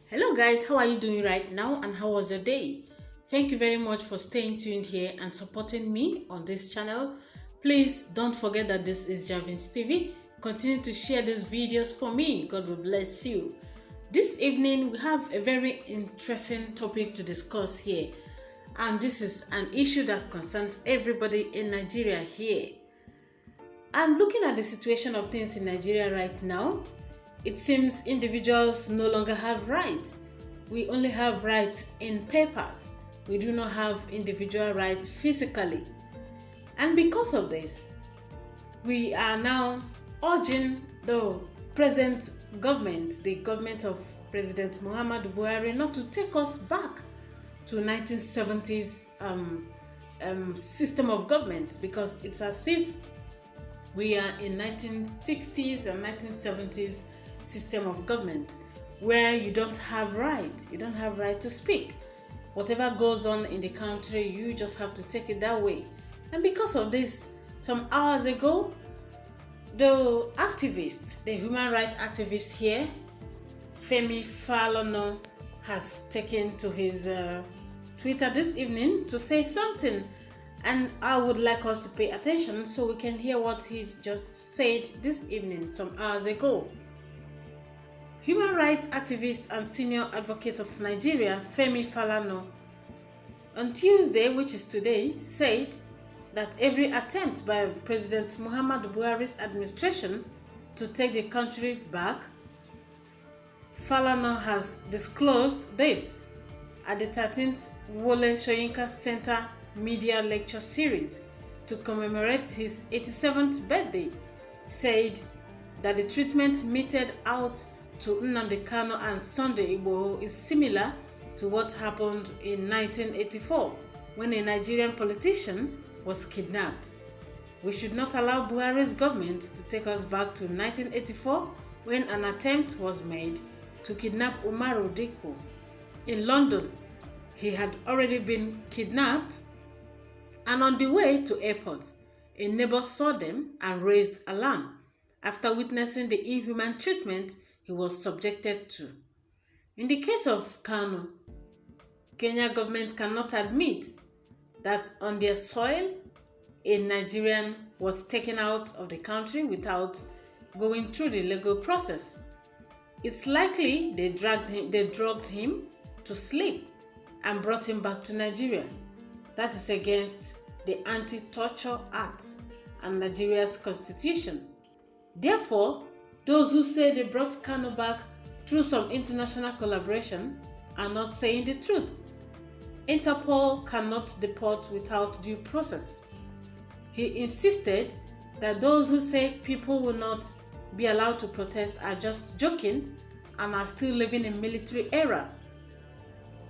Hello guys, how are you doing right now and how was your day? Thank you very much for staying tuned here and supporting me on this channel. Please don't forget that this is Javins TV. Continue to share these videos for me. God will bless you. This evening we have a very interesting topic to discuss here, and this is an issue that concerns everybody in Nigeria here. And looking at the situation of things in Nigeria right now, it seems individuals no longer have rights. We only have rights in papers. We do not have individual rights physically. And because of this, we are now urging the present government, the government of President Muhammadu Buhari, not to take us back to 1970s system of government, because it's as if we are in 1960s and 1970s system of government where you don't have right to speak. Whatever goes on in the country, you just have to take it that way. And because of this, some hours ago, the human rights activist here, Femi Falana, has taken to his Twitter this evening to say something, and I would like us to pay attention so we can hear what he just said this evening, some hours ago. Human rights activist and senior advocate of Nigeria, Femi Falana, on Tuesday, which is today, said that every attempt by President Muhammadu Buhari's administration to take the country back. Falana has disclosed this at the 13th Wole Soyinka Center Media Lecture Series to commemorate his 87th birthday. Said that the treatment meted out to Nnamdi Kanu and Sunday Igboho is similar to what happened in 1984 when a Nigerian politician was kidnapped. We should not allow Buhari's government to take us back to 1984 when an attempt was made to kidnap Umaru Dikko. In London, he had already been kidnapped, and on the way to airport, a neighbor saw them and raised alarm after witnessing the inhuman treatment he was subjected to. In the case of Kanu, Kenya government cannot admit that on their soil a Nigerian was taken out of the country without going through the legal process. It's likely they drugged him to sleep and brought him back to Nigeria. That is against the Anti-Torture Act and Nigeria's constitution. Therefore, those who say they brought Kanu back through some international collaboration are not saying the truth. Interpol cannot deport without due process. He insisted that those who say people will not be allowed to protest are just joking and are still living in military era.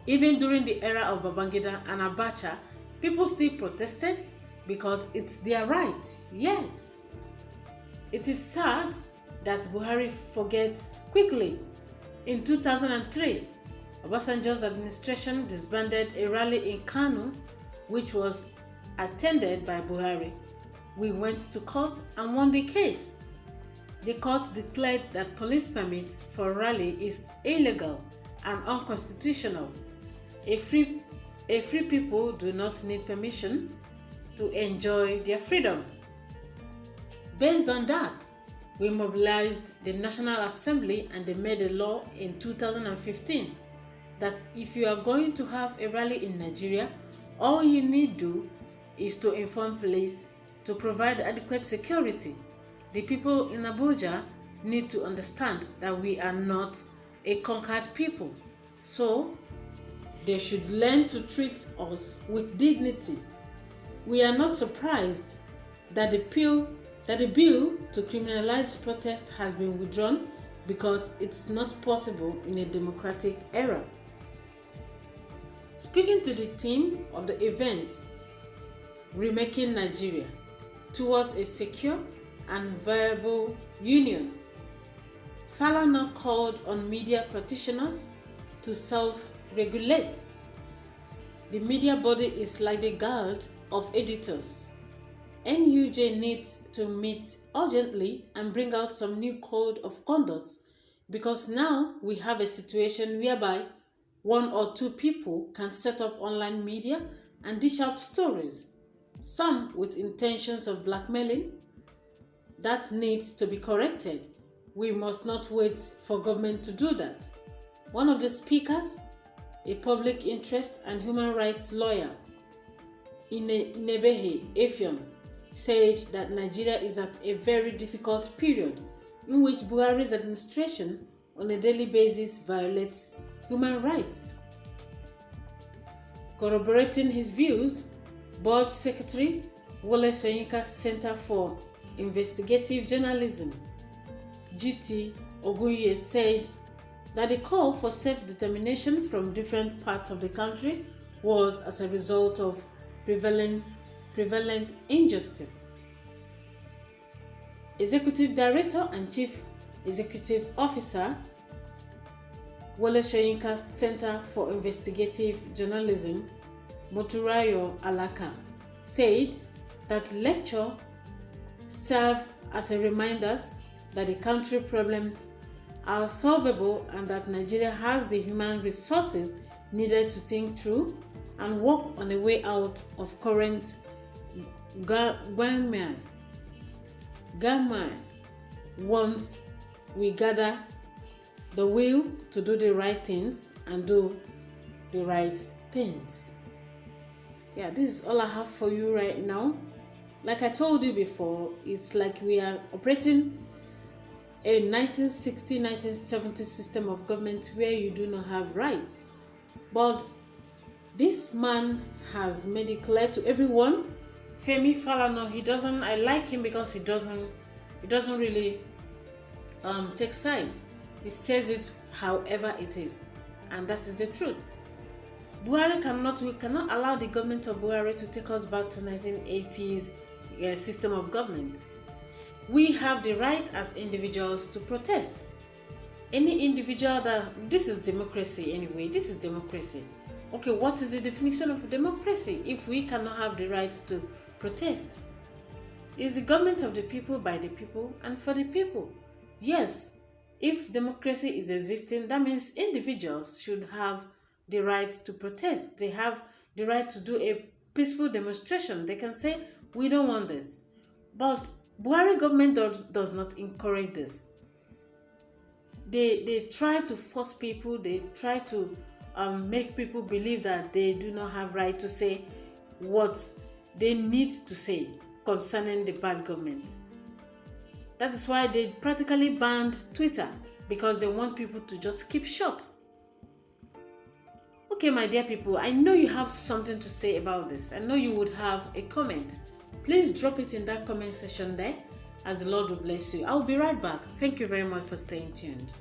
Even during the era of Babangida and Abacha, people still protested because it's their right. Yes. It is sad that Buhari forgets quickly. In 2003, Obasanjo's administration disbanded a rally in Kanu, which was attended by Buhari. We went to court and won the case. The court declared that police permits for rally is illegal and unconstitutional. A free people do not need permission to enjoy their freedom. Based on that, we mobilized the National Assembly and they made a law in 2015 that if you are going to have a rally in Nigeria, all you need to do is to inform police to provide adequate security. The people in Abuja need to understand that we are not a conquered people. So they should learn to treat us with dignity. We are not surprised that the bill to criminalize protest has been withdrawn because it's not possible in a democratic era. Speaking to the theme of the event, Remaking Nigeria Towards a Secure and Viable Union, Falana called on media practitioners to self-regulate. The media body is like the guard of editors. NUJ needs to meet urgently and bring out some new code of conduct because now we have a situation whereby one or two people can set up online media and dish out stories, some with intentions of blackmailing. That needs to be corrected. We must not wait for government to do that. One of the speakers, a public interest and human rights lawyer, Inebehe Effiong, said that Nigeria is at a very difficult period in which Buhari's administration on a daily basis violates human rights. Corroborating his views, Board Secretary Wole Soyinka's Center for Investigative Journalism, GT Ogunye, said that the call for self-determination from different parts of the country was as a result of prevalent injustice. Executive Director and Chief Executive Officer, Wole Soyinka Center for Investigative Journalism, Moturayo Alaka, said that lecture served as a reminder that the country problems are solvable and that Nigeria has the human resources needed to think through and work on a way out of current Gangmai once we gather the will to do the right things and do the right things. Yeah, this is all I have for you right now. Like I told you before, it's like we are operating a 1960-1970 system of government where you do not have rights. But this man has made it clear to everyone. Femi Falana, I like him because he doesn't really take sides. He says it however it is, and that is the truth. We cannot allow the government of Buhari to take us back to 1980s system of government. We have the right as individuals to protest. Any individual this is democracy anyway. This is democracy. Okay, what is the definition of democracy if we cannot have the right to protest? It's the government of the people, by the people, and for the people. Yes, if democracy is existing, that means individuals should have the right to protest. They have the right to do a peaceful demonstration. They can say, we don't want this. But Buhari government does not encourage this. They try to force people, they try to make people believe that they do not have right to say what they need to say concerning the bad government. That is why they practically banned Twitter, because they want people to just keep short. Okay, my dear people, I know you have something to say about this. I know you would have a comment. Please drop it in that comment section there, as the Lord will bless you. I'll be right back. Thank you very much for staying tuned.